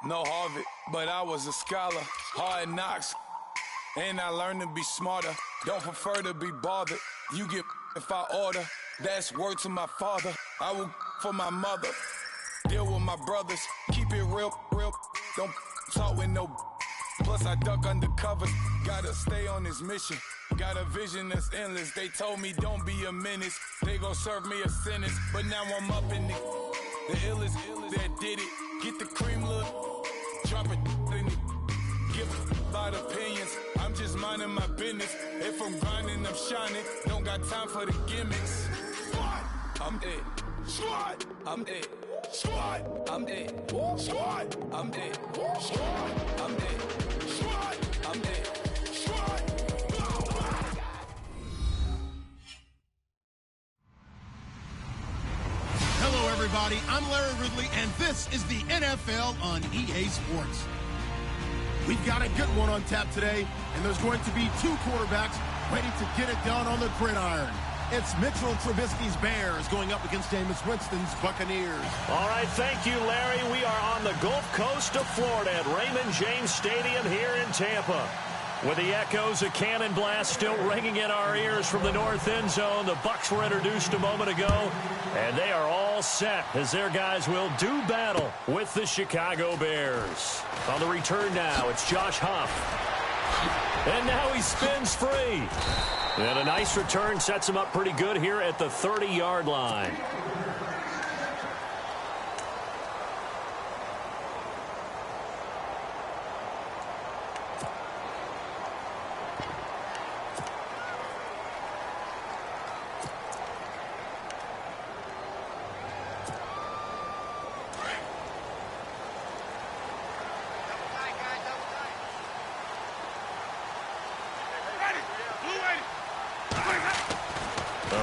No Harvard, but I was a scholar. Hard knocks, and I learned to be smarter. Don't prefer to be bothered. You get if I order. That's word to my father. I will for my mother. Deal with my brothers. Keep it real. Don't talk with no. Plus I duck undercover. Gotta stay on this mission. Got a vision that's endless. They told me don't be a menace. They gon' serve me a sentence. But now I'm up in the illest that did it. Get the cream look. Drop it in it. Give a lot of opinions. I'm just minding my business. If I'm grinding, I'm shining. Don't got time for the gimmicks. Squad, I'm it. Squad, I'm it. Squad, I'm it. Squad, I'm it. Squad, I'm it. Squad, I'm it. Squad. Hello, everybody. I'm Larry Ridley, and this is the NFL on EA Sports. We've got a good one on tap today, and there's going to be two quarterbacks ready to get it done on the gridiron. It's Mitchell Trubisky's Bears going up against Jameis Winston's Buccaneers. All right, thank you, Larry. We are on the Gulf Coast of Florida at Raymond James Stadium here in Tampa. With the echoes of cannon blast still ringing in our ears from the north end zone, the Bucs were introduced a moment ago, and they are all set as their guys will do battle with the Chicago Bears. On the return now, it's Josh Huff. And now he spins free. And a nice return sets him up pretty good here at the 30-yard line.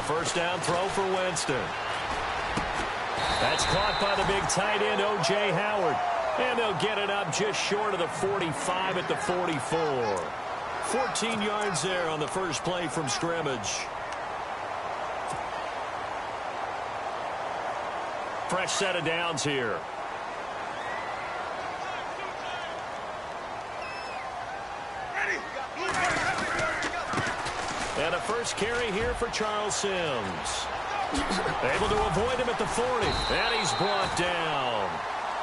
First down throw for Winston. That's caught by the big tight end, O.J. Howard. And they'll get it up just short of the 45 at the 44. 14 yards there on the first play from scrimmage. Fresh set of downs here. And a first carry here for Charles Sims. Able to avoid him at the 40. And he's brought down.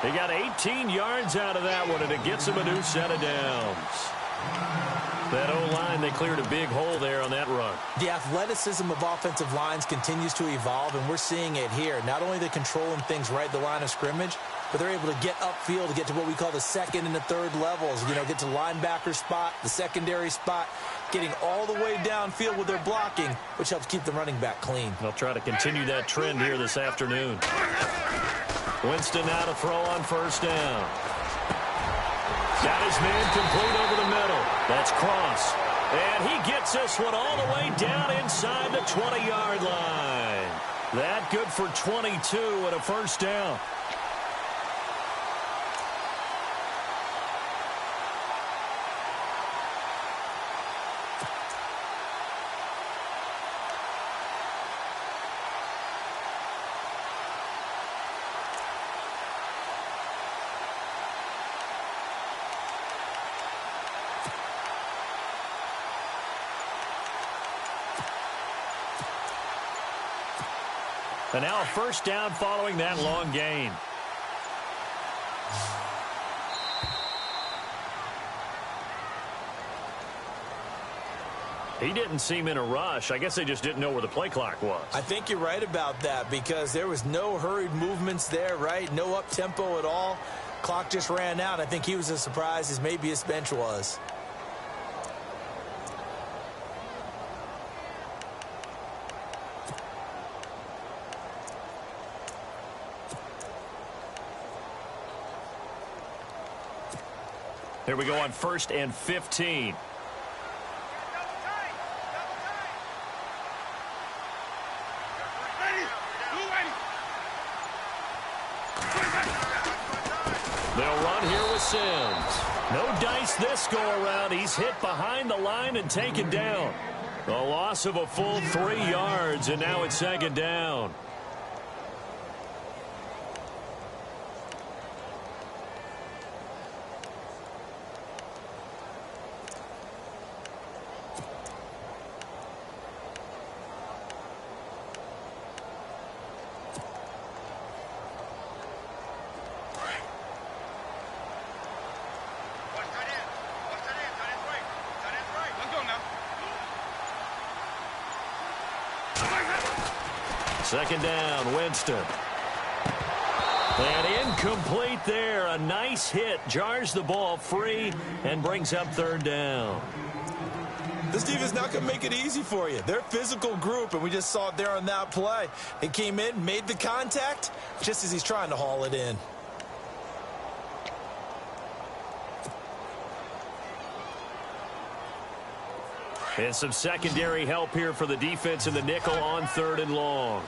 He got 18 yards out of that one, and it gets him a new set of downs. That O-line, they cleared a big hole there on that run. The athleticism of offensive lines continues to evolve, and we're seeing it here. Not only are they controlling things right at the line of scrimmage, but they're able to get upfield to get to what we call the second and the third levels. You know, get to the linebacker spot, the secondary spot, getting all the way downfield with their blocking, which helps keep the running back clean. They'll try to continue that trend here this afternoon. Winston now to throw on first down. Got his man complete over the middle. That's Cross. And he gets this one all the way down inside the 20-yard line. That good for 22 and a first down. And now a first down following that long gain. He didn't seem in a rush. I guess they just didn't know where the play clock was. I think you're right about that because there was no hurried movements there, right? No up-tempo at all. Clock just ran out. I think he was as surprised as maybe his bench was. Here we go on 1st and 15. They'll run here with Sims. No dice this go-around. He's hit behind the line and taken down. A loss of a full 3 yards, and now it's second down. Second down, Winston. And incomplete there. A nice hit. Jars the ball free and brings up third down. This team is not going to make it easy for you. They're a physical group, and we just saw it there on that play. He came in, made the contact, just as he's trying to haul it in. And some secondary help here for the defense in the nickel on third and long.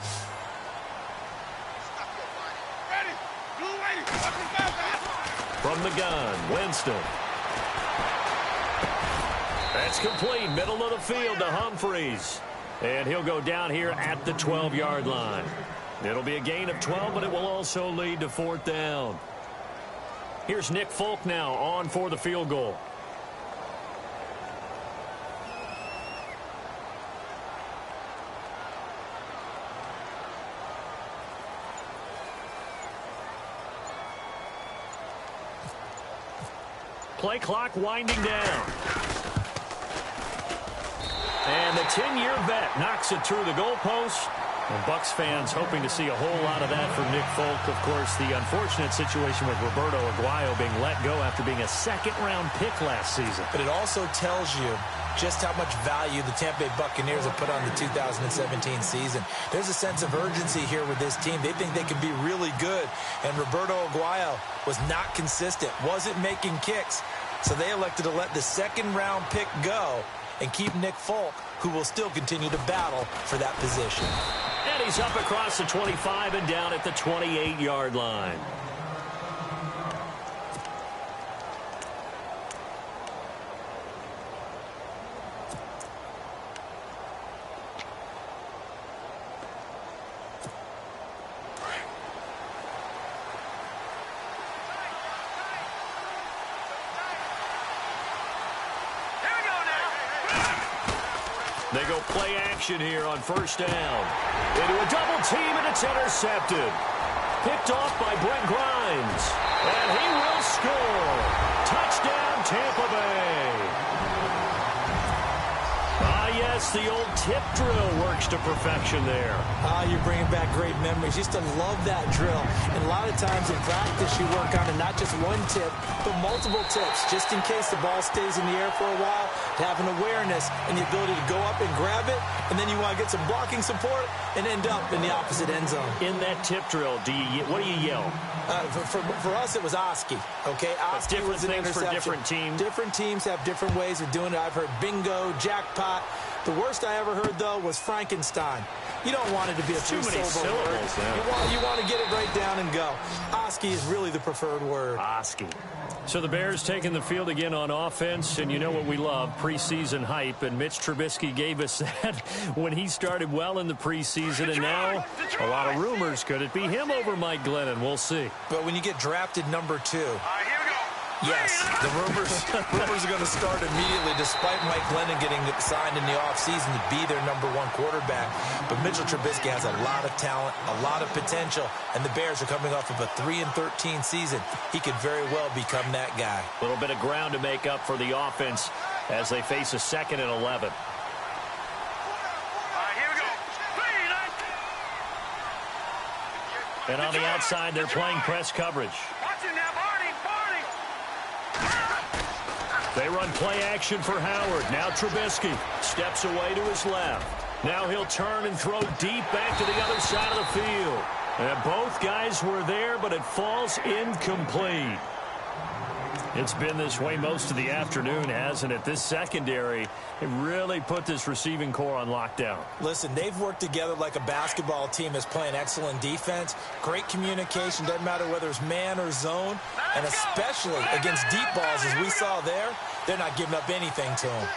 From the gun, Winston. That's complete. Middle of the field to Humphreys. And he'll go down here at the 12-yard line. It'll be a gain of 12, but it will also lead to fourth down. Here's Nick Folk now on for the field goal. Play clock winding down. And the 10-year vet knocks it through the goalpost. And Bucs fans hoping to see a whole lot of that from Nick Folk. Of course, the unfortunate situation with Roberto Aguayo being let go after being a second-round pick last season. But it also tells you just how much value the Tampa Bay Buccaneers have put on the 2017 season. There's a sense of urgency here with this team. They think they can be really good. And Roberto Aguayo was not consistent, wasn't making kicks. So they elected to let the second-round pick go and keep Nick Folk, who will still continue to battle for that position. And he's up across the 25 and down at the 28-yard line. They go play action here on first down. Into a double team, and it's intercepted. Picked off by Brent Grimes. And he will score. Touchdown, Tampa Bay. Yes, the old tip drill works to perfection there. You're bringing back great memories. Used to love that drill. And a lot of times in practice, you work on it, not just one tip, but multiple tips, just in case the ball stays in the air for a while, to have an awareness and the ability to go up and grab it, and then you want to get some blocking support and end up in the opposite end zone. In that tip drill, what do you yell? For us, it was Oski. Okay, Oski was an interception. For different teams. Different teams have different ways of doing it. I've heard bingo, jackpot. The worst I ever heard, though, was Frankenstein. You don't want it to be a two-syllable word. Yeah. You want to get it right down and go. Oski is really the preferred word. Oski. So the Bears taking the field again on offense, and you know what we love, preseason hype, and Mitch Trubisky gave us that when he started well in the preseason, and now a lot of rumors. Could it be him over Mike Glennon? We'll see. But when you get drafted number 2, yes, the rumors are going to start immediately, despite Mike Glennon getting signed in the offseason to be their number 1 quarterback. But Mitchell Trubisky has a lot of talent, a lot of potential, and the Bears are coming off of a 3-13 season. He could very well become that guy. A little bit of ground to make up for the offense as they face a 2nd and 11. And on the outside, they're playing press coverage. They run play action for Howard. Now Trubisky steps away to his left. Now he'll turn and throw deep back to the other side of the field. And both guys were there, but it falls incomplete. It's been this way most of the afternoon, hasn't it? This secondary, it really put this receiving core on lockdown. Listen, they've worked together like a basketball team that's playing excellent defense. Great communication, doesn't matter whether it's man or zone. And especially against deep balls, as we saw there, they're not giving up anything to them.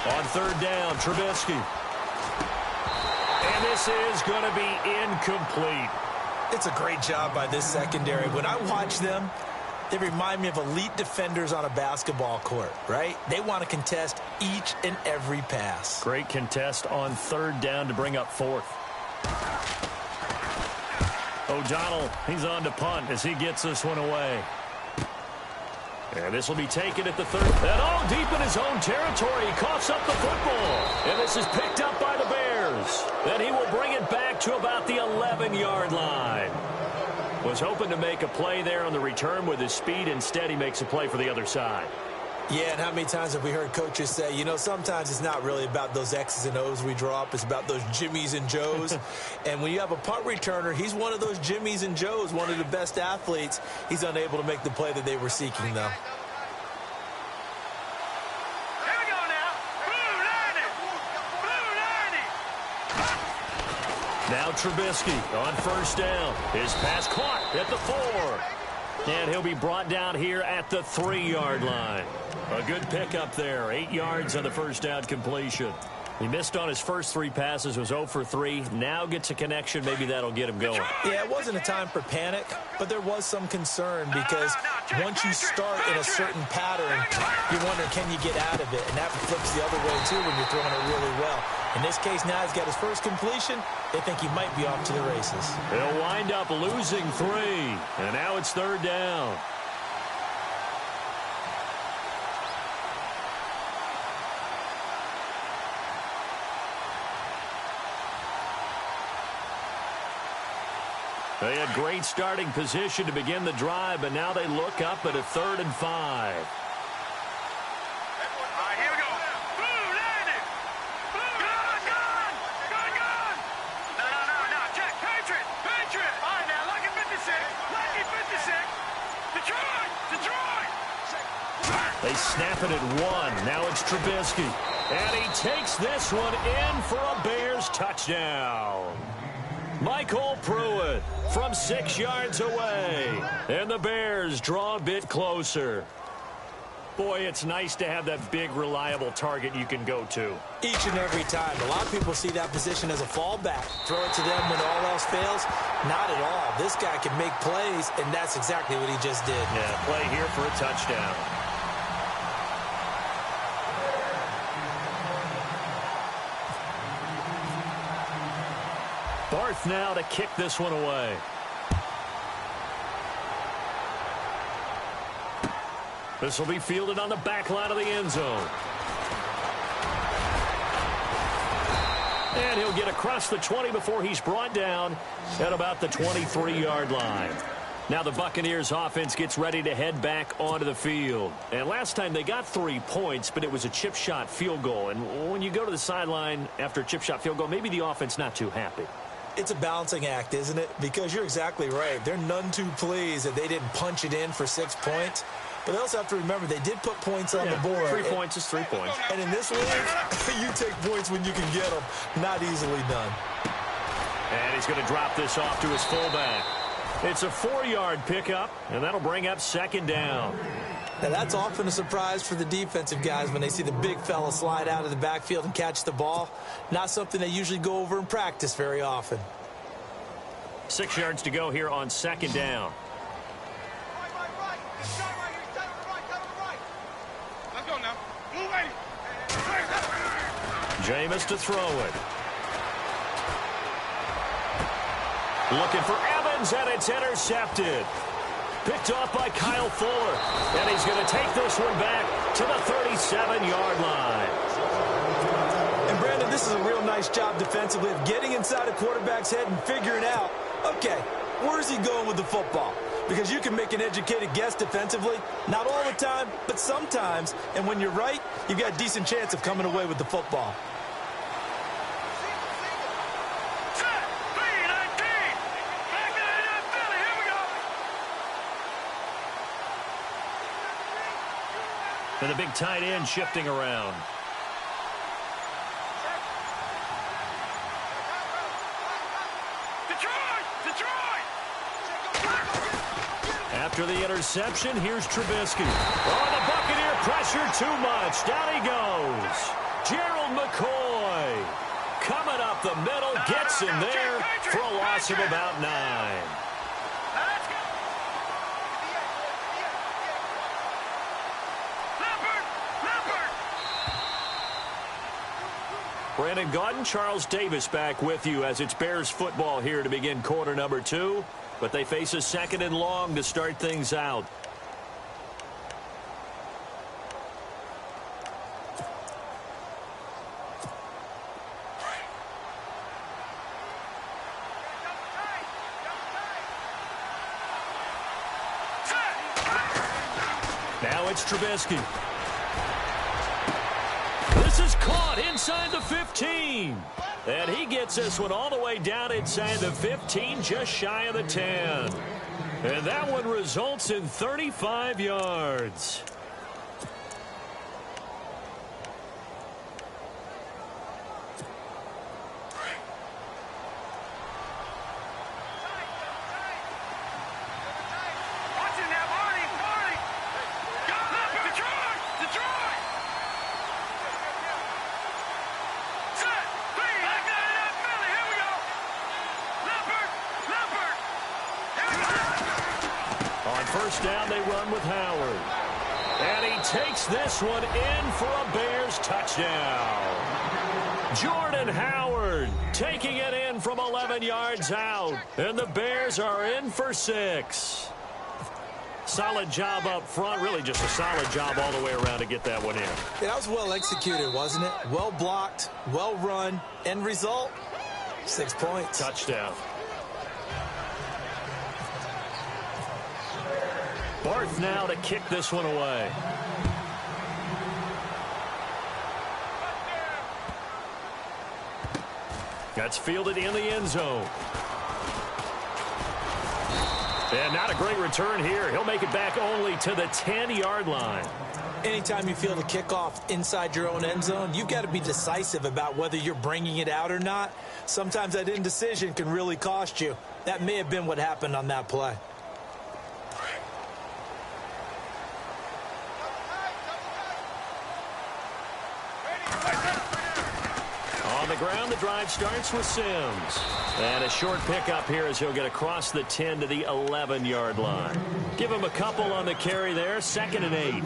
On third down, Trubisky. And this is going to be incomplete. It's a great job by this secondary. When I watch them, they remind me of elite defenders on a basketball court, right? They want to contest each and every pass. Great contest on third down to bring up fourth. O'Donnell, he's on to punt as he gets this one away. And this will be taken at the 30. And all deep in his own territory, he coughs up the football. And this is picked up by the Bears. Then he will bring it back to about the 11-yard line. Was hoping to make a play there on the return with his speed. Instead, he makes a play for the other side. Yeah, and how many times have we heard coaches say, you know, sometimes it's not really about those X's and O's we draw up. It's about those Jimmies and Joes. And when you have a punt returner, he's one of those Jimmies and Joes, one of the best athletes. He's unable to make the play that they were seeking, though. Here we go now. Now Trubisky on first down. His pass caught at the 4. And he'll be brought down here at the 3-yard line. A good pickup there. 8 yards on the first down completion. He missed on his first 3 passes, was 0 for 3. Now gets a connection. Maybe that'll get him going. Yeah, it wasn't a time for panic, but there was some concern because once you start in a certain pattern, you're wondering, can you get out of it? And that flips the other way, too, when you're throwing it really well. In this case, now he's got his first completion. They think he might be off to the races. He'll wind up losing 3. And now it's 3rd down. They had great starting position to begin the drive, but now they look up at a 3rd and 5. All right, here we go. Blue, landed. Blue, gun. No. Check. Patriot. All right, now, Lucky 56. Detroit. They snap it at 1. Now it's Trubisky. And he takes this one in for a Bears touchdown. Michael Pruitt from 6 yards away. And the Bears draw a bit closer. Boy, it's nice to have that big, reliable target you can go to. Each and every time. A lot of people see that position as a fallback. Throw it to them when all else fails. Not at all. This guy can make plays, and that's exactly what he just did. Yeah, play here for a touchdown. Barth now to kick this one away. This will be fielded on the back line of the end zone. And he'll get across the 20 before he's brought down at about the 23-yard line. Now the Buccaneers offense gets ready to head back onto the field. And last time they got 3 points, but it was a chip shot field goal. And when you go to the sideline after a chip shot field goal, maybe the offense not too happy. It's a balancing act, isn't it? Because you're exactly right. They're none too pleased that they didn't punch it in for 6 points. But they also have to remember they did put points on the board. 3 points is 3 points. And in this league, you take points when you can get them. Not easily done. And he's going to drop this off to his fullback. It's a 4-yard pickup, and that'll bring up 2nd down. Now, that's often a surprise for the defensive guys when they see the big fella slide out of the backfield and catch the ball. Not something they usually go over in practice very often. 6 yards to go here on 2nd down. Let's go now. Blue lady. Jameis to throw it. Looking for Evans, and it's intercepted. Picked off by Kyle Fuller. And he's going to take this one back to the 37-yard line. And, Brandon, this is a real nice job defensively of getting inside a quarterback's head and figuring out, okay, where's he going with the football? Because you can make an educated guess defensively, not all the time, but sometimes. And when you're right, you've got a decent chance of coming away with the football. And the big tight end shifting around. Detroit! After the interception, here's Trubisky. Oh, the Buccaneer pressure too much. Down he goes. Gerald McCoy coming up the middle, gets him there for a loss of about 9. Brandon Gaudin, Charles Davis back with you as it's Bears football here to begin quarter number 2. But they face a second and long to start things out. Now it's Trubisky. This is caught inside the 15. And he gets this one all the way down inside the 15, just shy of the 10. And that one results in 35 yards. First down, they run with Howard. And he takes this one in for a Bears touchdown. Jordan Howard taking it in from 11 yards out. And the Bears are in for 6. Solid job up front. Really just a solid job all the way around to get that one in. Yeah, that was well executed, wasn't it? Well blocked, well run. End result, 6 points. Touchdown. Barth now to kick this one away. That's fielded in the end zone. And not a great return here. He'll make it back only to the 10-yard line. Anytime you field a kickoff inside your own end zone, you've got to be decisive about whether you're bringing it out or not. Sometimes that indecision can really cost you. That may have been what happened on that play. On the ground, the drive starts with Sims. And a short pickup here as he'll get across the 10 to the 11-yard line. Give him a couple on the carry there, 2nd and 8.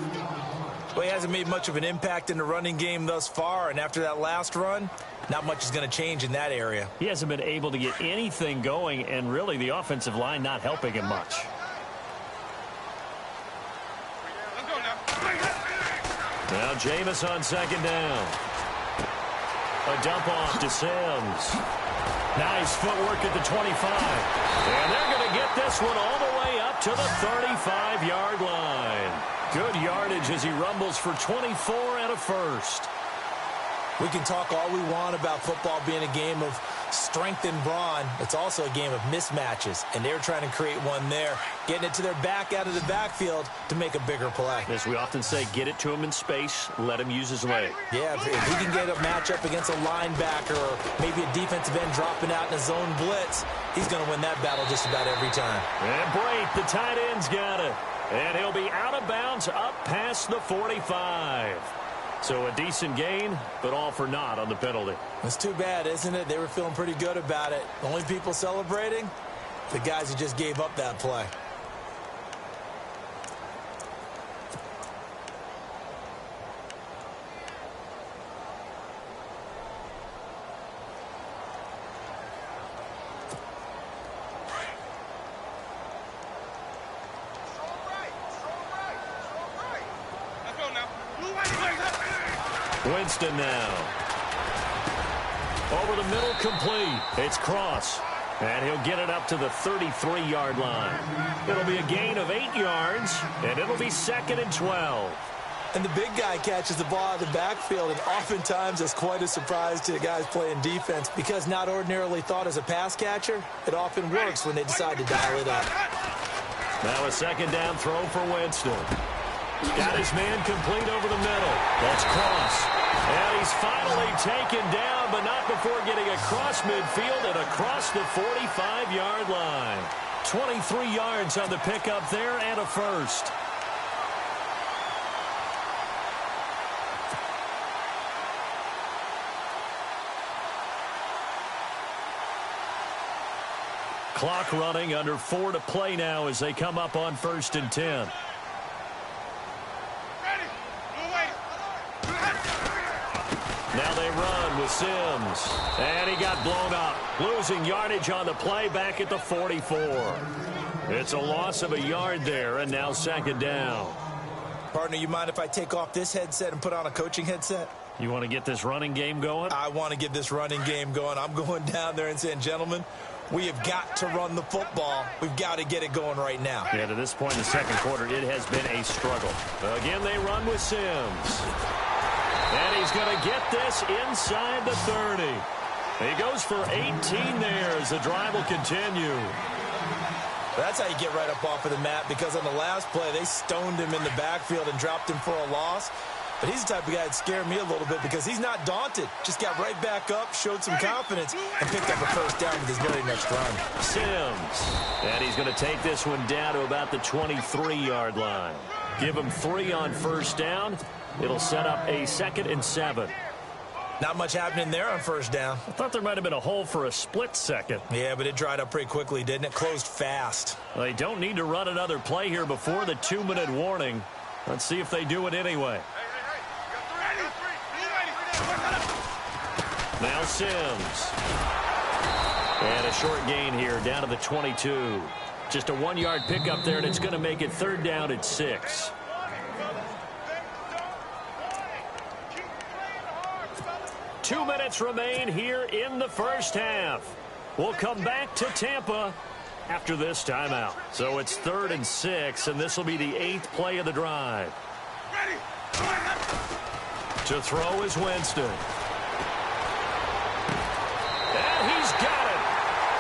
Well, he hasn't made much of an impact in the running game thus far, and after that last run, not much is going to change in that area. He hasn't been able to get anything going, and really the offensive line not helping him much. Now Jameis on 2nd down. A dump off to Sims. Nice footwork at the 25. And they're going to get this one all the way up to the 35-yard line. Good yardage as he rumbles for 24 and a first. We can talk all we want about football being a game of strength and brawn. It's also a game of mismatches, and they're trying to create one there, getting it to their back out of the backfield to make a bigger play. As we often say, get it to him in space, let him use his leg. Yeah, if he can get a matchup against a linebacker or maybe a defensive end dropping out in a zone blitz, he's going to win that battle just about every time. And Brate, the tight end's got it. And he'll be out of bounds up past the 45. So a decent gain, but all for naught on the penalty. That's too bad, isn't it? They were feeling pretty good about it. The only people celebrating, the guys who just gave up that play. Winston now. Over the middle, complete. It's Cross. And he'll get it up to the 33-yard line. It'll be a gain of 8 yards, and it'll be 2nd and 12. And the big guy catches the ball out of the backfield, and oftentimes that's quite a surprise to the guys playing defense because not ordinarily thought as a pass catcher, it often works when they decide to dial it up. Now a 2nd down throw for Winston. Got his man complete over the middle. That's Cross. And he's finally taken down, but not before getting across midfield and across the 45-yard line. 23 yards on the pickup there and a first. Clock running, under 4 to play now as they come up on 1st and 10. Now they run with Sims. And he got blown up. Losing yardage on the play back at the 44. It's a loss of a yard there, and now second down. Partner, you mind if I take off this headset and put on a coaching headset? You want to get this running game going? I want to get this running game going. I'm going down there and saying, gentlemen, we have got to run the football. We've got to get it going right now. Yeah, to this point in the second quarter, it has been a struggle. Again, they run with Sims. And he's going to get this inside the 30. He goes for 18 there as the drive will continue. That's how you get right up off of the mat, because on the last play, they stoned him in the backfield and dropped him for a loss. But he's the type of guy that scared me a little bit because he's not daunted. Just got right back up, showed some confidence, and picked up a first down with his very next run. Sims. And he's going to take this one down to about the 23-yard line. Give him 3 on first down. It'll set up a 2nd and 7. Not much happening there on first down. I thought there might have been a hole for a split second. Yeah, but it dried up pretty quickly, didn't it? Closed fast. Well, they don't need to run another play here before the 2-minute warning. Let's see if they do it anyway. Now Sims. And a short gain here down to the 22. Just a 1-yard pickup there, and it's going to make it 3rd down at 6. Two minutes remain here in the first half. We'll come back to Tampa after this timeout. So it's 3rd and 6, and this will be the 8th play of the drive. To throw is Winston. And he's got it.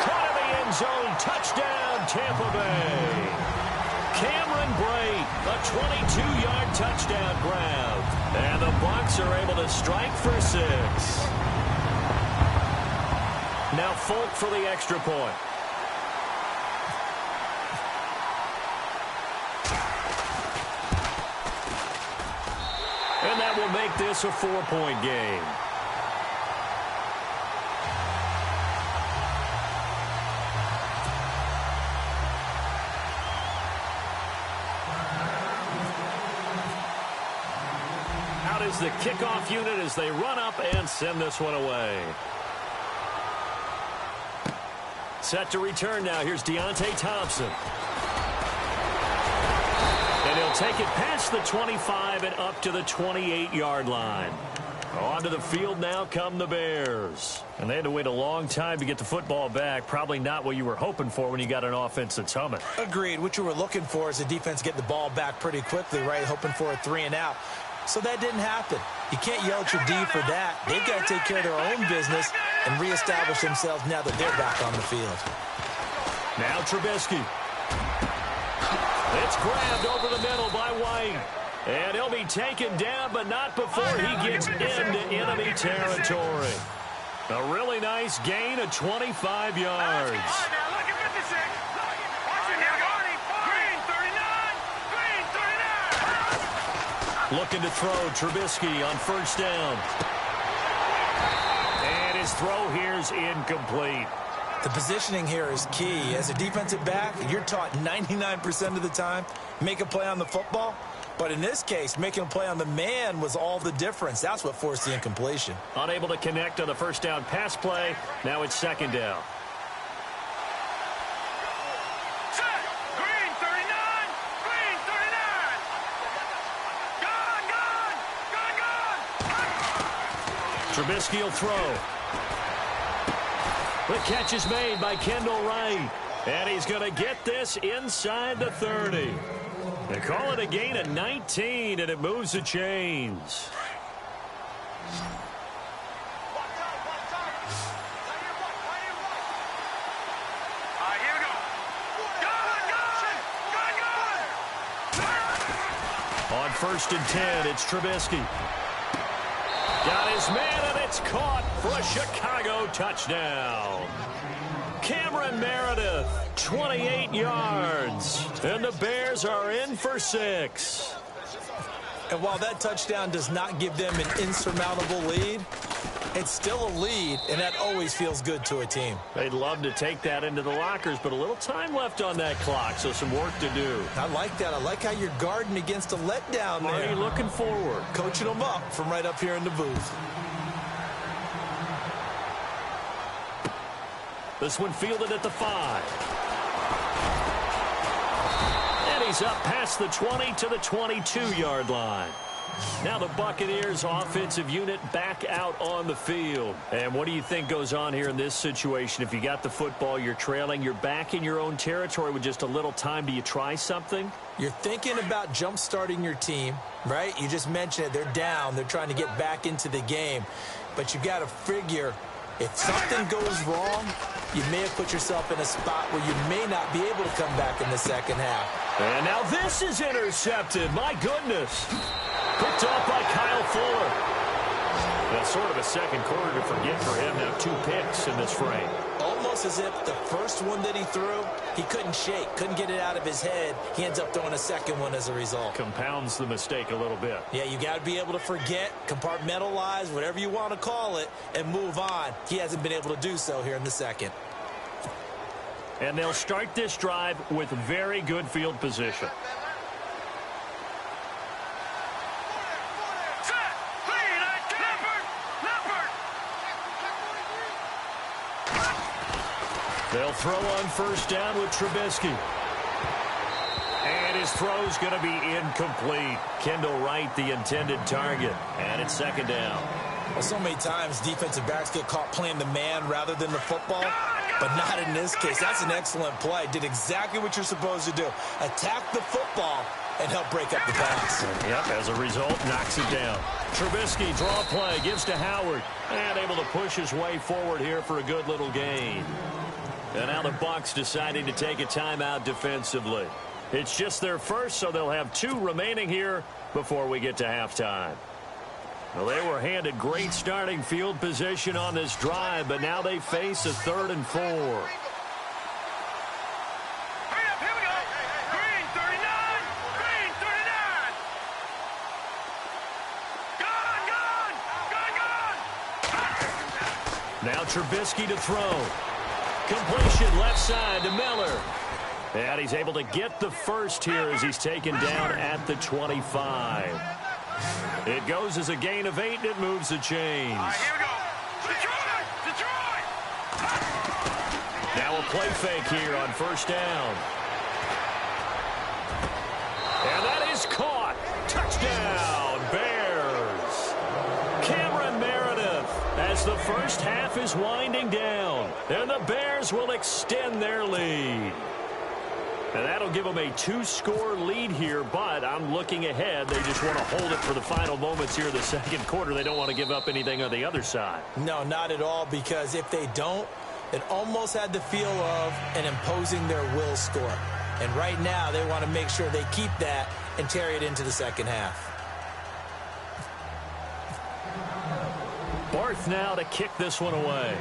Caught in the end zone. Touchdown, Tampa Bay. Cameron Brate, a 22-yard touchdown grab. And the Bucs are able to strike for 6. Now Folk for the extra point. And that will make this a 4-point game. Out is the kickoff unit as they run up and send this one away. Set to return now. Here's Deontay Thompson. And he'll take it past the 25 and up to the 28-yard line. Onto the field now come the Bears. And they had to wait a long time to get the football back. Probably not what you were hoping for when you got an offense that's humming. Agreed. What you were looking for is the defense get the ball back pretty quickly, right? Hoping for a 3 and out. So that didn't happen. You can't yell at your D for that. They've got to take care of their own business and reestablish themselves now that they're back on the field. Now Trubisky. It's grabbed over the middle by White. And he'll be taken down, but not before he gets into enemy territory. A really nice gain of 25 yards. Looking to throw Trubisky on first down. And his throw here is incomplete. The positioning here is key. As a defensive back, you're taught 99% of the time, make a play on the football. But in this case, making a play on the man was all the difference. That's what forced the incompletion. Unable to connect on the first down pass play. Now it's second down. Green 39! Green 39! Gone! Trubisky will throw. The catch is made by Kendall Wright. And he's going to get this inside the 30. They call it a gain of 19, and it moves the chains. Here we go. Gone! On first and 10, it's Trubisky. Got his man, and it's caught for a Chicago touchdown. Cameron Meredith, 28 yards. And the Bears are in for 6. And while that touchdown does not give them an insurmountable lead, it's still a lead, and that always feels good to a team. They'd love to take that into the lockers, but a little time left on that clock, so some work to do. I like that. I like how you're guarding against a letdown there. Marty looking forward. Coaching them up from right up here in the booth. This one fielded at the 5. And he's up past the 20 to the 22-yard line. Now the Buccaneers offensive unit back out on the field. And what do you think goes on here in this situation? If you got the football, you're trailing, you're back in your own territory with just a little time. Do you try something? You're thinking about jump-starting your team, right? You just mentioned it. They're down. They're trying to get back into the game. But you got to figure if something goes wrong, you may have put yourself in a spot where you may not be able to come back in the second half. And now this is intercepted. My goodness. Picked off by Kyle Fuller. That's sort of a second quarter to forget for him. Now 2 picks in this frame. Almost as if the first one that he threw, he couldn't shake, couldn't get it out of his head. He ends up throwing a second one as a result. Compounds the mistake a little bit. Yeah, you got to be able to forget, compartmentalize, whatever you want to call it, and move on. He hasn't been able to do so here in the second. And they'll start this drive with very good field position. They'll throw on first down with Trubisky. And his throw's going to be incomplete. Kendall Wright, the intended target. And it's second down. Well, so many times defensive backs get caught playing the man rather than the football, but not in this case. That's an excellent play. Did exactly what you're supposed to do. Attack the football and help break up the pass. Yep, as a result, knocks it down. Trubisky, draw play, gives to Howard. And able to push his way forward here for a good little gain. And now the Bucs deciding to take a timeout defensively. It's just their first, so they'll have 2 remaining here before we get to halftime. Well, they were handed great starting field position on this drive, but now they face a 3rd and 4. Hurry up, here we go. Green 39. Green 39. Gone. Now Trubisky to throw. Completion left side to Miller. And he's able to get the first here as he's taken down at the 25. It goes as a gain of 8, and it moves the chains. All right, here we go. Detroit! Detroit! Now a play fake here on first down. And that is caught. Touchdown, Bears. Cameron Meredith as the first half is winding down. And the Bears will extend their lead. And that'll give them a 2-score lead here, but I'm looking ahead. They just want to hold it for the final moments here in the second quarter. They don't want to give up anything on the other side. No, not at all, because if they don't, it almost had the feel of an imposing their will score. And right now, they want to make sure they keep that and carry it into the second half. Barth now to kick this one away.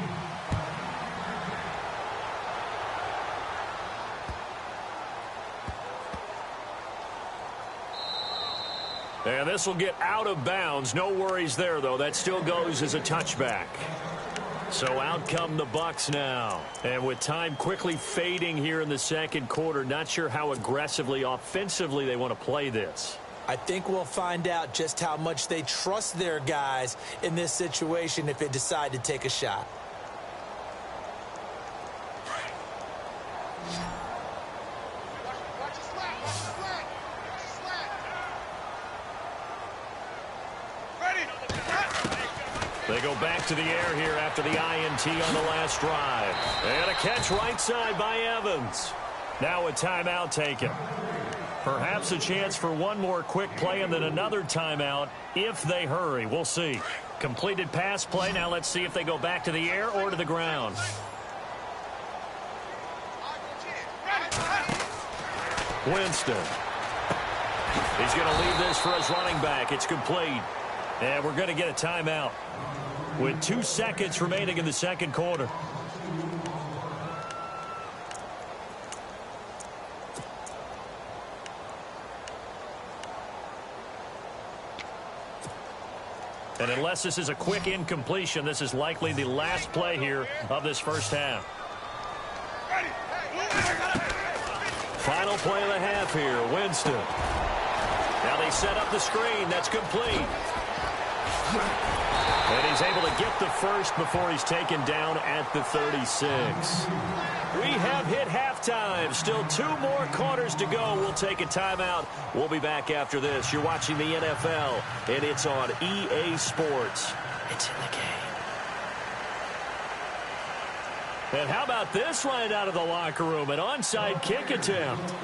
And this will get out of bounds. No worries there, though. That still goes as a touchback. So out come the Bucs now. And with time quickly fading here in the second quarter, not sure how aggressively, offensively they want to play this. I think we'll find out just how much they trust their guys in this situation if they decide to take a shot. They go back to the air here after the INT on the last drive. And a catch right side by Evans. Now a timeout taken. Perhaps a chance for one more quick play and then another timeout if they hurry. We'll see. Completed pass play. Now let's see if they go back to the air or to the ground. Winston. He's going to leave this for his running back. It's complete. And we're going to get a timeout with 2 seconds remaining in the second quarter. And unless this is a quick incompletion, this is likely the last play here of this first half. Final play of the half here, Winston. Now they set up the screen. That's complete. And he's able to get the first before he's taken down at the 36. We have hit halftime. Still 2 more quarters to go. We'll take a timeout. We'll be back after this. You're watching the NFL, and it's on EA Sports. It's in the game. And how about this right out of the locker room? An onside kick attempt.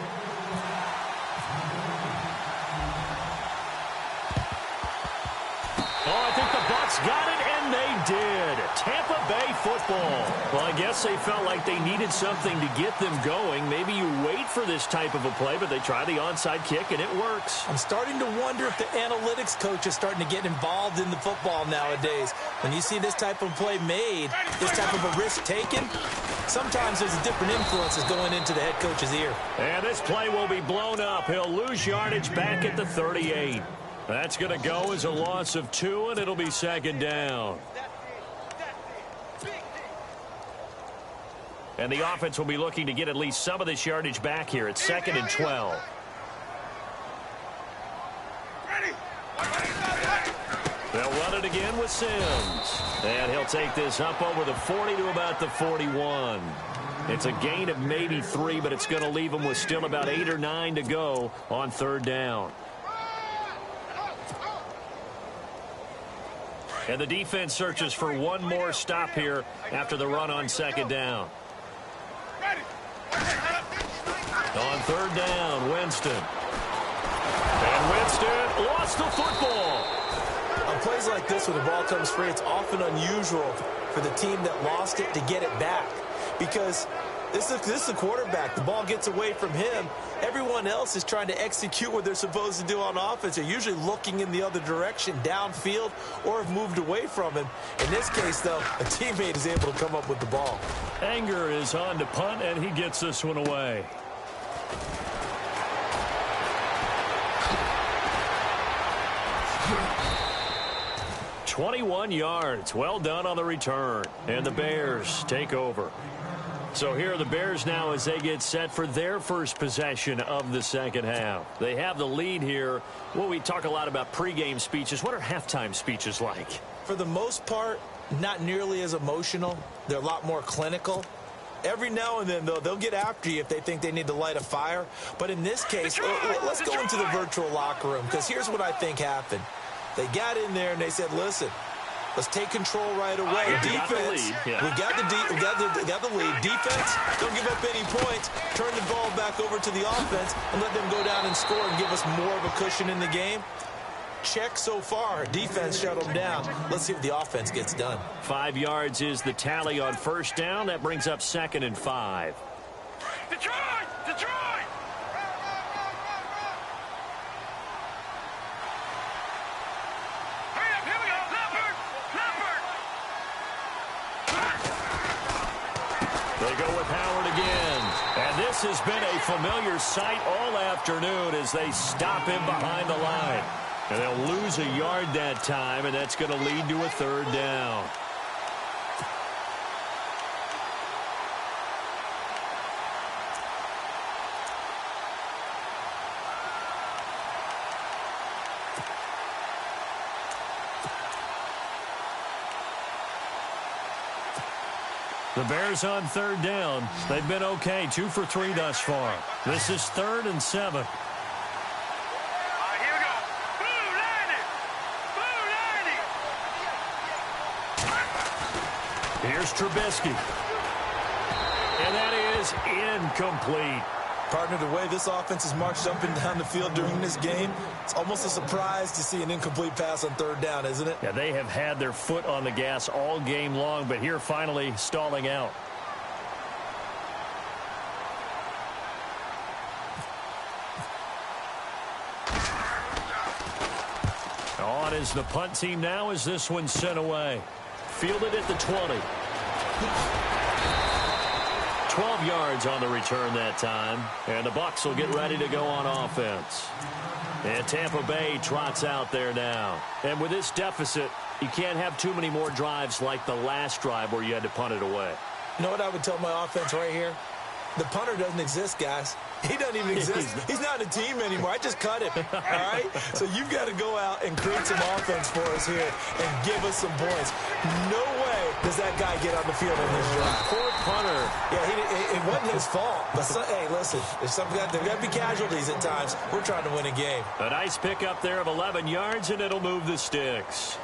Oh, I think the Bucs got it, and they did. Tampa Bay football. Well, I guess they felt like they needed something to get them going. Maybe you wait for this type of a play, but they try the onside kick, and it works. I'm starting to wonder if the analytics coach is starting to get involved in the football nowadays. When you see this type of play made, this type of a risk taken, sometimes there's a different influences going into the head coach's ear. And this play will be blown up. He'll lose yardage back at the 38. That's going to go as a loss of 2, and it'll be second down. And the offense will be looking to get at least some of this yardage back here. It's 2nd and 12. They'll run it again with Sims. And he'll take this up over the 40 to about the 41. It's a gain of maybe 3, but it's going to leave them with still about 8 or 9 to go on 3rd down. And the defense searches for one more stop here after the run on 2nd down. On 3rd down, Winston. And Winston lost the football. On plays like this, when the ball comes free, it's often unusual for the team that lost it to get it back. Because this is a quarterback. The ball gets away from him. Everyone else is trying to execute what they're supposed to do on offense. They're usually looking in the other direction, downfield, or have moved away from him. In this case, though, a teammate is able to come up with the ball. Anger is on to punt, and he gets this one away. "21 yards. Well done on the return. And the Bears take over. So here are the Bears now as they get set for their first possession of the second half. They have the lead here. Well, we talk a lot about pregame speeches. What are halftime speeches like? For the most part, not nearly as emotional. They're a lot more clinical. Every now and then, though, they'll get after you if they think they need to light a fire. But in this case, let's go into the virtual locker room, because here's what I think happened. They got in there and they said, listen, let's take control right away. Defense, we got the lead. Defense, don't give up any points. Turn the ball back over to the offense and let them go down and score and give us more of a cushion in the game. Check so far. Defense shut them down. Let's see if the offense gets done. 5 yards is the tally on 1st down. That brings up 2nd and 5. Detroit! Detroit! Hurry up, here we go. Leopard! Leopard! They go with Howard again. And this has been a familiar sight all afternoon as they stop him behind the line. And they'll lose a yard that time, and that's going to lead to a 3rd down. The Bears on 3rd down. They've been okay, 2 for 3 thus far. This is 3rd and 7. Here's Trubisky. And that is incomplete. Partner, the way this offense has marched up and down the field during this game, it's almost a surprise to see an incomplete pass on 3rd down, isn't it? Yeah, they have had their foot on the gas all game long, but here finally stalling out. On is the punt team now as this one's sent away. Fielded at the 20. 12 yards on the return that time. And the Bucs will get ready to go on offense. And Tampa Bay trots out there now. And with this deficit, you can't have too many more drives like the last drive where you had to punt it away. You know what I would tell my offense right here? The punter doesn't exist, guys. He doesn't even exist. He's not in the team anymore. I just cut him, all right? So you've got to go out and create some offense for us here and give us some points. No way does that guy get on the field in this drive. Poor punter. Yeah, it wasn't his fault. But, hey, listen, there's got to be casualties at times. We're trying to win a game. A nice pickup there of 11 yards, and it'll move the sticks.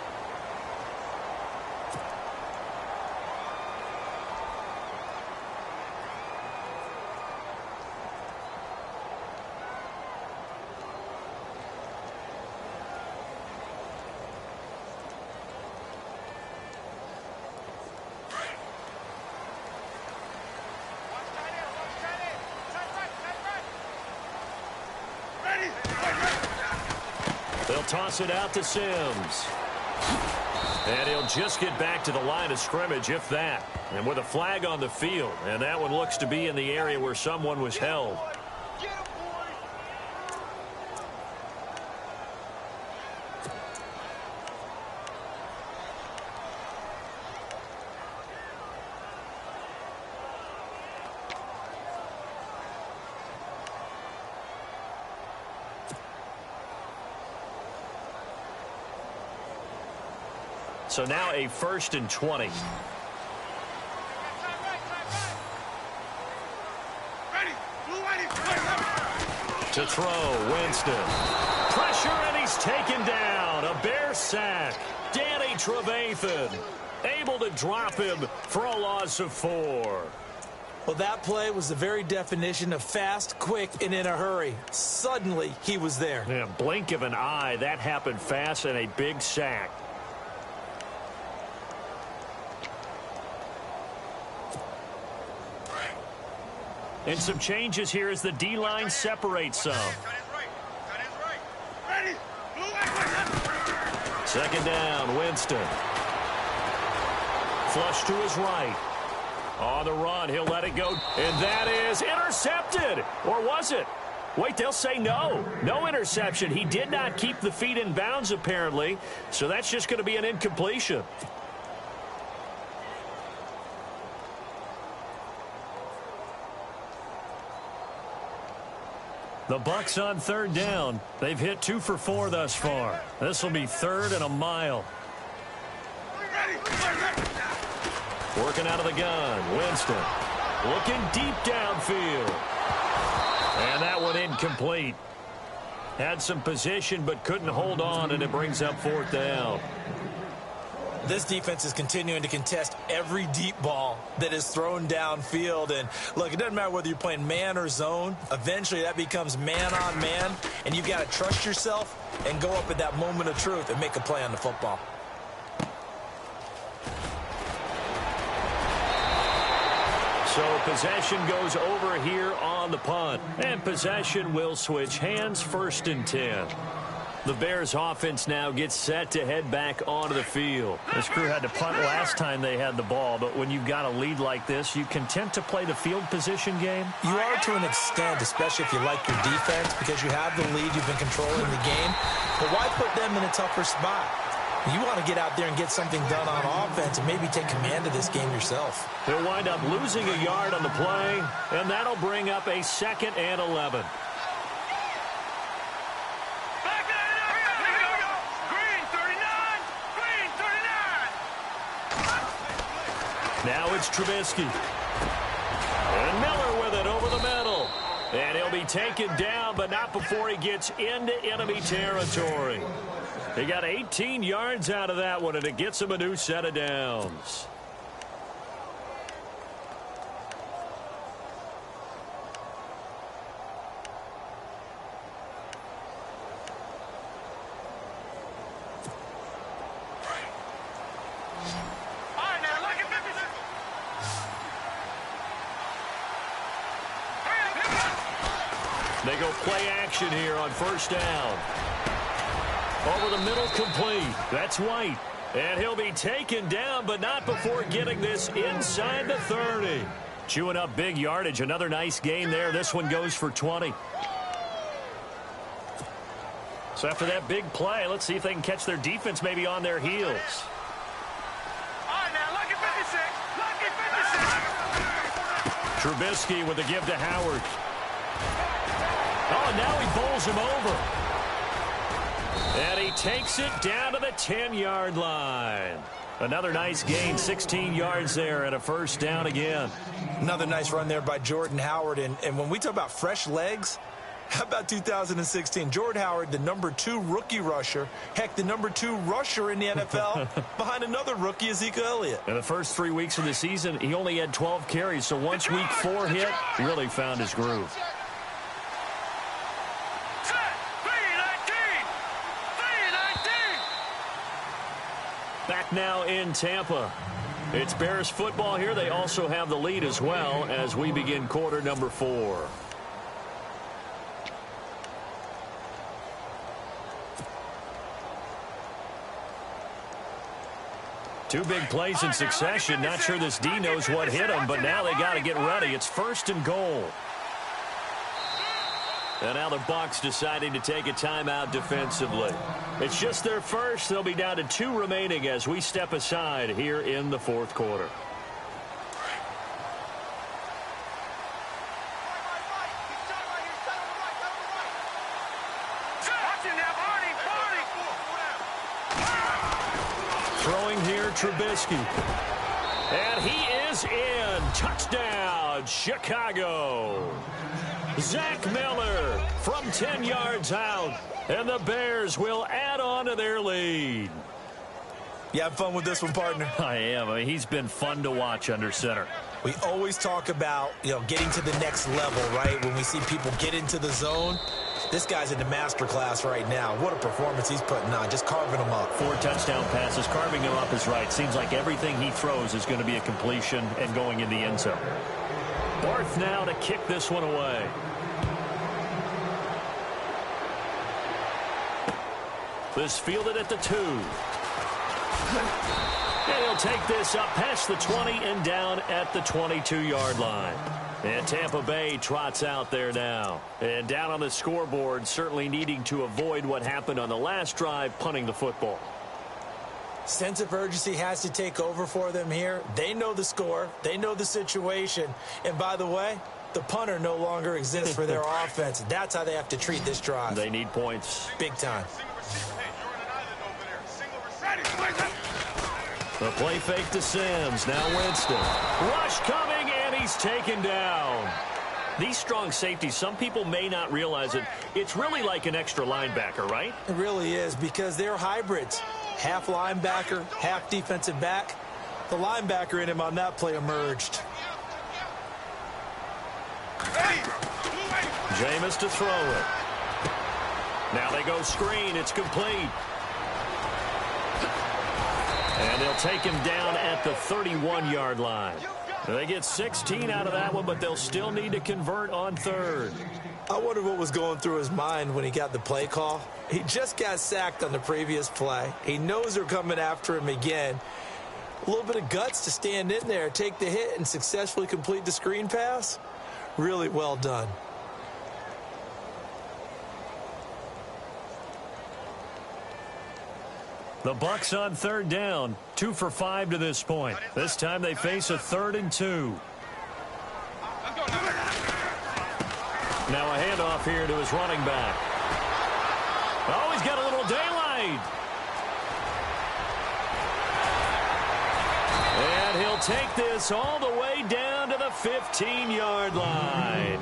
They'll toss it out to Sims. And he'll just get back to the line of scrimmage, if that. And with a flag on the field. And that one looks to be in the area where someone was held. So now a 1st and 20. To throw, Winston. Pressure, and he's taken down. A Bear sack. Danny Trevathan able to drop him for a loss of 4. Well, that play was the very definition of fast, quick, and in a hurry. Suddenly, he was there. Yeah, blink of an eye. That happened fast, and a big sack. And some changes here as the D-line separates some. Second down, Winston. Flush to his right. On the run, he'll let it go. And that is intercepted. Or was it? Wait, they'll say no. No interception. He did not keep the feet in bounds, apparently. So that's just going to be an incompletion. The Bucs on 3rd down. They've hit 2 for 4 thus far. This will be 3rd and a mile. Working out of the gun. Winston looking deep downfield. And that one incomplete. Had some position but couldn't hold on, and it brings up 4th down. This defense is continuing to contest every deep ball that is thrown downfield. And, look, it doesn't matter whether you're playing man or zone. Eventually, that becomes man on man, and you've got to trust yourself and go up at that moment of truth and make a play on the football. So possession goes over here on the punt. And possession will switch hands, 1st and 10. The Bears offense now gets set to head back onto the field. This crew had to punt last time they had the ball, but when you've got a lead like this, you content to play the field position game? You are to an extent, especially if you like your defense, because you have the lead, you've been controlling the game. But why put them in a tougher spot? You want to get out there and get something done on offense and maybe take command of this game yourself. They'll wind up losing a yard on the play, and that'll bring up a 2nd and 11. Now it's Trubisky. And Miller with it over the middle. And he'll be taken down, but not before he gets into enemy territory. He got 18 yards out of that one, and it gets him a new set of downs. They go play action here on 1st down. Over the middle, complete. That's White. And he'll be taken down, but not before getting this inside the 30. Chewing up big yardage. Another nice gain there. This one goes for 20. So after that big play, let's see if they can catch their defense maybe on their heels. All right, now, lucky 56. Lucky 56. Trubisky with the give to Howard. Oh, and now he bowls him over. And he takes it down to the 10-yard line. Another nice gain, 16 yards there and a first down again. Another nice run there by Jordan Howard. And when we talk about fresh legs, how about 2016? Jordan Howard, the #2 rookie rusher. Heck, the #2 rusher in the NFL behind another rookie, Ezekiel Elliott. In the first 3 weeks of the season, he only had 12 carries. So once week 4 hit, he really found his groove. Back now in Tampa. It's Bears football here. They also have the lead as well as we begin quarter number 4. Two big plays in succession. Not sure this D knows what hit him, but now they got to get ready. It's 1st and goal. And now the Bucs deciding to take a timeout defensively. It's just their first. They'll be down to 2 remaining as we step aside here in the 4th quarter. Throwing here, Trubisky. And he is in. Touchdown, Chicago. Zach Miller from 10 yards out. And the Bears will add on to their lead. You have fun with this one, partner? I am. I mean, he's been fun to watch under center. We always talk about, getting to the next level, right? When we see people get into the zone. This guy's in the master class right now. What a performance he's putting on, just carving them up. 4 touchdown passes, carving them up is right. Seems like everything he throws is going to be a completion and going in the end zone. Barth now to kick this one away. This fielded at the 2. And he'll take this up past the 20 and down at the 22-yard line. And Tampa Bay trots out there now. And down on the scoreboard, certainly needing to avoid what happened on the last drive, punting the football. Sense of urgency has to take over for them here. They know the score. They know the situation. And by the way, the punter no longer exists for their offense. That's how they have to treat this drive. They need points. Big time. The play fake to Sims. Now Winston. Rush coming, and he's taken down. These strong safeties, some people may not realize it. It's really like an extra linebacker, right? It really is, because they're hybrids. Half linebacker, half defensive back. The linebacker in him on that play emerged. Jameis to throw it. Now they go screen. It's complete. And they'll take him down at the 31-yard line. They get 16 out of that one, but they'll still need to convert on 3rd. I wonder what was going through his mind when he got the play call. He just got sacked on the previous play. He knows they're coming after him again. A little bit of guts to stand in there, take the hit, and successfully complete the screen pass. Really well done. The Bucs on 3rd down, 2 for 5 to this point. This time they face a 3rd and 2. Now a handoff here to his running back. Oh, he's got a little daylight. And he'll take this all the way down to the 15-yard line.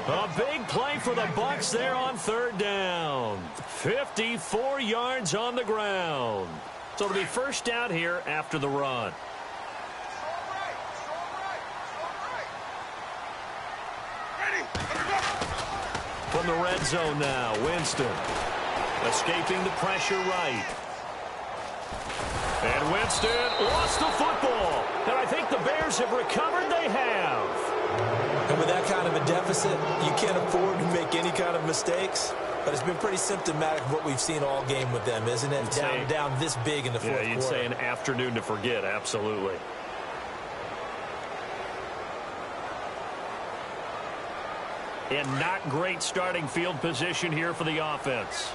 A big play for the Bucs there on 3rd down. 54 yards on the ground. So it'll be first down here after the run. From the red zone now, Winston. Escaping the pressure right. And Winston lost the football. And I think the Bears have recovered. They have. And with that kind of a deficit, you can't afford to make any kind of mistakes. But it's been pretty symptomatic of what we've seen all game with them, isn't it? Down this big in the fourth quarter. Yeah, you'd say an afternoon to forget, absolutely. And not great starting field position here for the offense.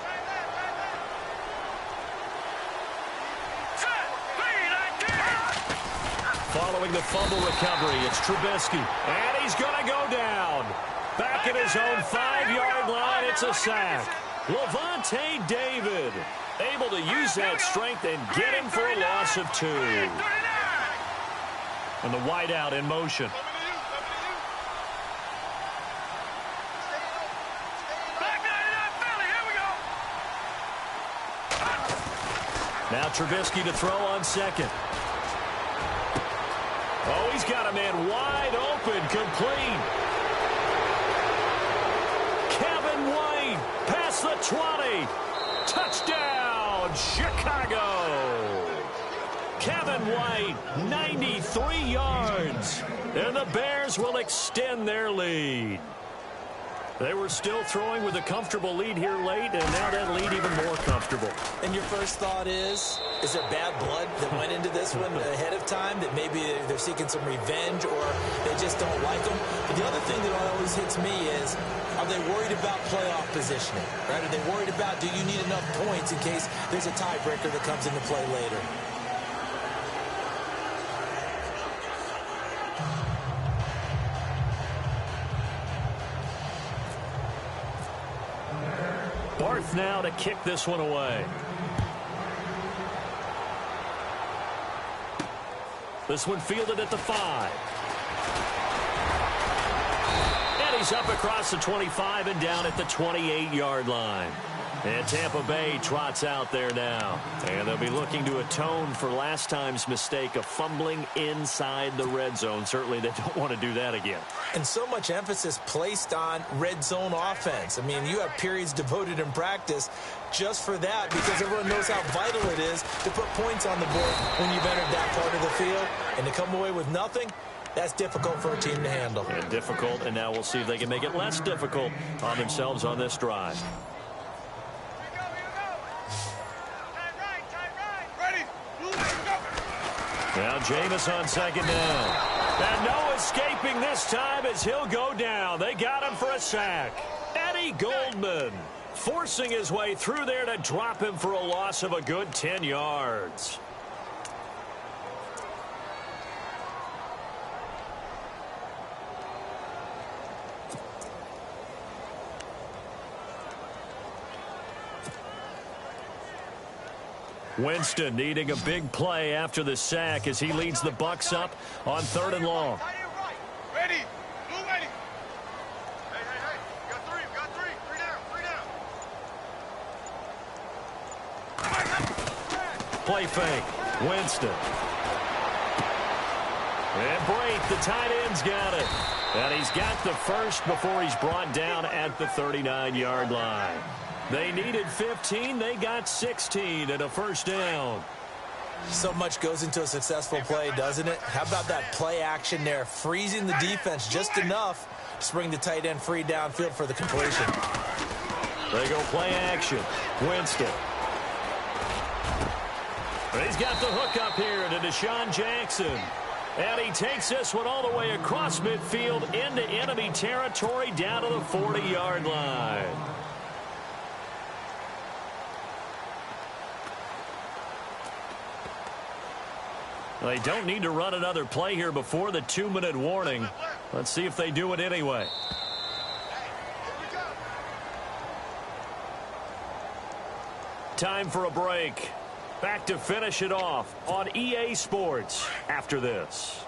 Following the fumble recovery, it's Trubisky. And he's going to go down. Back at his own 5-yard line, it's a sack. Lavonte David able to use that strength and get him for a loss of 2. And the wideout in motion. Now Trubisky to throw on second. Oh, he's got a man wide open, complete. Kevin White past the 20. Touchdown, Chicago. Kevin White, 93 yards. And the Bears will extend their lead. They were still throwing with a comfortable lead here late, and now that lead even more comfortable. And your first thought is there bad blood that went into this one ahead of time, that maybe they're seeking some revenge or they just don't like them? But the other thing that always hits me is, are they worried about playoff positioning? Right? Are they worried about, do you need enough points in case there's a tiebreaker that comes into play later? Barth now to kick this one away. This one fielded at the 5. And he's up across the 25 and down at the 28-yard line. And Tampa Bay trots out there now. And they'll be looking to atone for last time's mistake of fumbling inside the red zone. Certainly they don't want to do that again. And so much emphasis placed on red zone offense. I mean, you have periods devoted in practice just for that, because everyone knows how vital it is to put points on the board when you've entered that part of the field. And to come away with nothing, that's difficult for a team to handle. And difficult, and now we'll see if they can make it less difficult on themselves on this drive. Now Jameis on second down. And no escaping this time as he'll go down. They got him for a sack. Eddie Goldman forcing his way through there to drop him for a loss of a good 10 yards. Winston needing a big play after the sack as he leads the Bucs up on 3rd and long. Ready. Blue ready. Hey. We got 3. We got 3. 3 down. Play fake. Winston. And Brate, the tight end's got it. And he's got the first before he's brought down at the 39-yard line. They needed 15. They got 16 and a first down. So much goes into a successful play, doesn't it? How about that play action there, freezing the defense just enough to bring the tight end free downfield for the completion. They go play action. Winston. He's got the hook up here to Deshaun Jackson. And he takes this one all the way across midfield into enemy territory down to the 40-yard line. They don't need to run another play here before the 2-minute warning. Let's see if they do it anyway. Time for a break. Back to finish it off on EA Sports after this.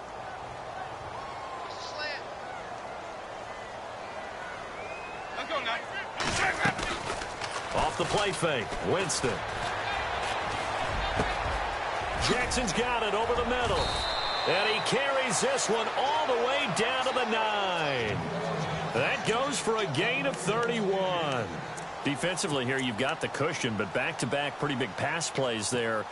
Off the play fake, Winston. Jackson's got it over the middle. And he carries this one all the way down to the 9. That goes for a gain of 31. Defensively here, you've got the cushion, but back-to-back pretty big pass plays there.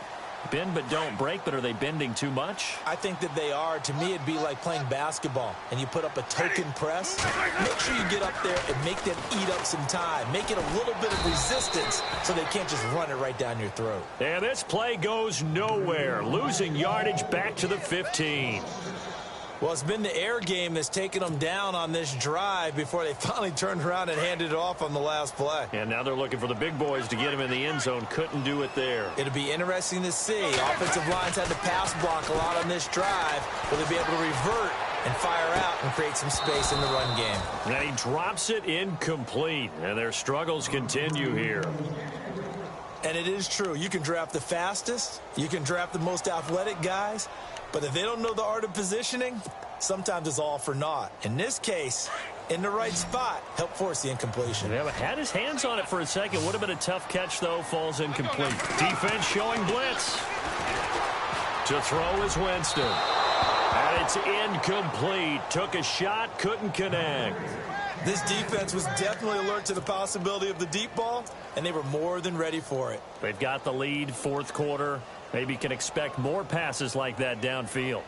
Bend but don't break, but are they bending too much? I think that they are. To me, it'd be like playing basketball, and you put up a token press. Make sure you get up there and make them eat up some time. Make it a little bit of resistance so they can't just run it right down your throat. And this play goes nowhere, losing yardage back to the 15. Well, it's been the air game that's taken them down on this drive before they finally turned around and handed it off on the last play. And now they're looking for the big boys to get him in the end zone. Couldn't do it there. It'll be interesting to see. Offensive lines had to pass block a lot on this drive. Will they be able to revert and fire out and create some space in the run game. And he drops it incomplete, and their struggles continue here. And it is true. You can draft the fastest, you can draft the most athletic guys, but if they don't know the art of positioning, sometimes it's all for naught. In this case, in the right spot, help force the incompletion. Yeah, had his hands on it for a second. Would have been a tough catch, though. Falls incomplete. Defense showing blitz. To throw is Winston. And it's incomplete. Took a shot, couldn't connect. This defense was definitely alert to the possibility of the deep ball, and they were more than ready for it. They've got the lead, fourth quarter. Maybe can expect more passes like that downfield.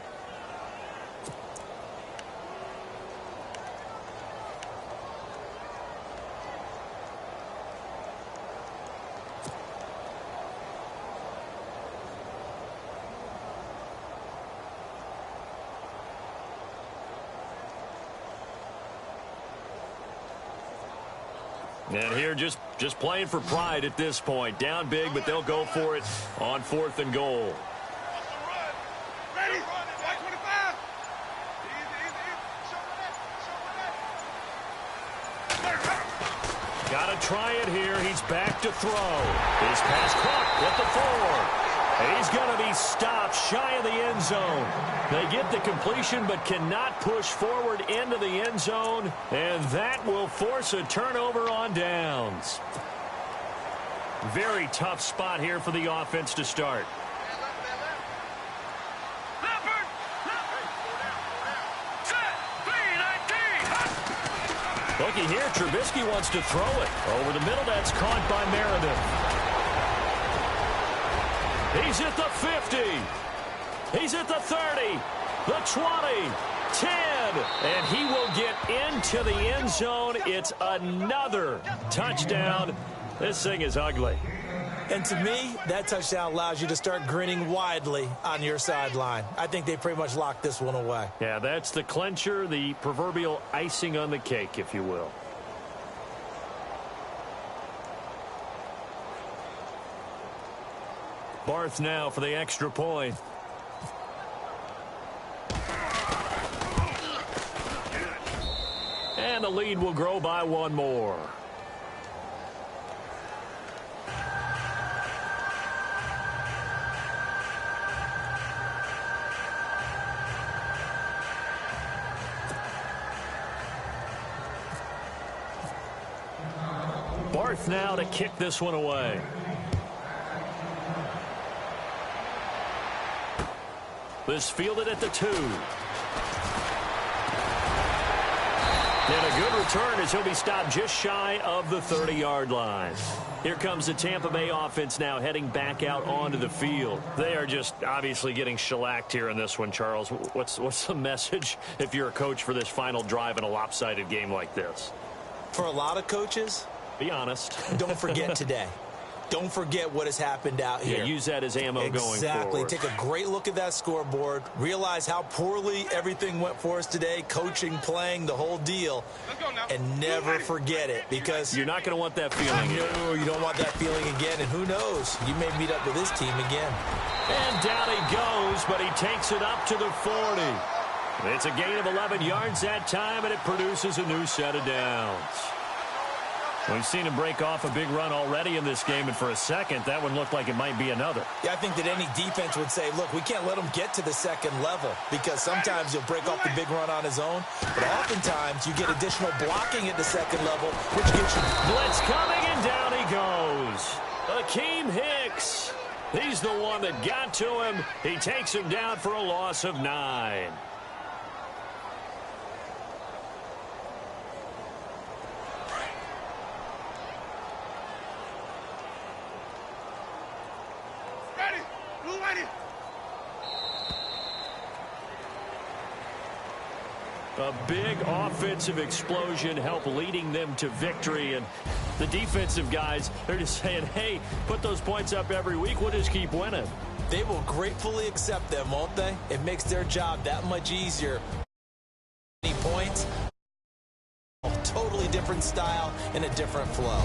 And here just playing for pride at this point. Down big, but they'll go for it on 4th and goal. Ready? White 25. Easy. Got to try it here. He's back to throw. His pass caught at the 4. And he's going to be stopped shy of the end zone. They get the completion but cannot push forward into the end zone, and that will force a turnover on downs. Very tough spot here for the offense to start. Looky here, Trubisky wants to throw it. Over the middle, that's caught by Meredith. He's at the 50. He's at the 30, the 20, 10, and he will get into the end zone. It's another touchdown. This thing is ugly. And to me, that touchdown allows you to start grinning widely on your sideline. I think they pretty much locked this one away. Yeah, that's the clincher, the proverbial icing on the cake, if you will. Barth now for the extra point. And the lead will grow by one more. Barth now to kick this one away. This fielded at the 2. And a good return as he'll be stopped just shy of the 30-yard line. Here comes the Tampa Bay offense now heading back out onto the field. They are just obviously getting shellacked here in this one, Charles. What's the message if you're a coach for this final drive in a lopsided game like this? For a lot of coaches, be honest. Don't forget today. Don't forget what has happened out here. Yeah, use that as ammo going forward. Exactly. Take a great look at that scoreboard. Realize how poorly everything went for us today. Coaching, playing, the whole deal. And never forget it, because you're not going to want that feeling. No, you don't want that feeling again. And who knows? You may meet up with this team again. And down he goes, but he takes it up to the 40. It's a gain of 11 yards that time, and it produces a new set of downs. We've seen him break off a big run already in this game, and for a second, that one looked like it might be another. Yeah, I think that any defense would say, look, we can't let him get to the second level, because sometimes he'll break off the big run on his own, but oftentimes you get additional blocking at the second level, which gets you... Blitz coming, and down he goes. Akeem Hicks. He's the one that got to him. He takes him down for a loss of 9. A big offensive explosion helped leading them to victory. And the defensive guys, they're just saying, hey, put those points up every week. We'll just keep winning. They will gratefully accept them, won't they? It makes their job that much easier. Points, totally different style and a different flow.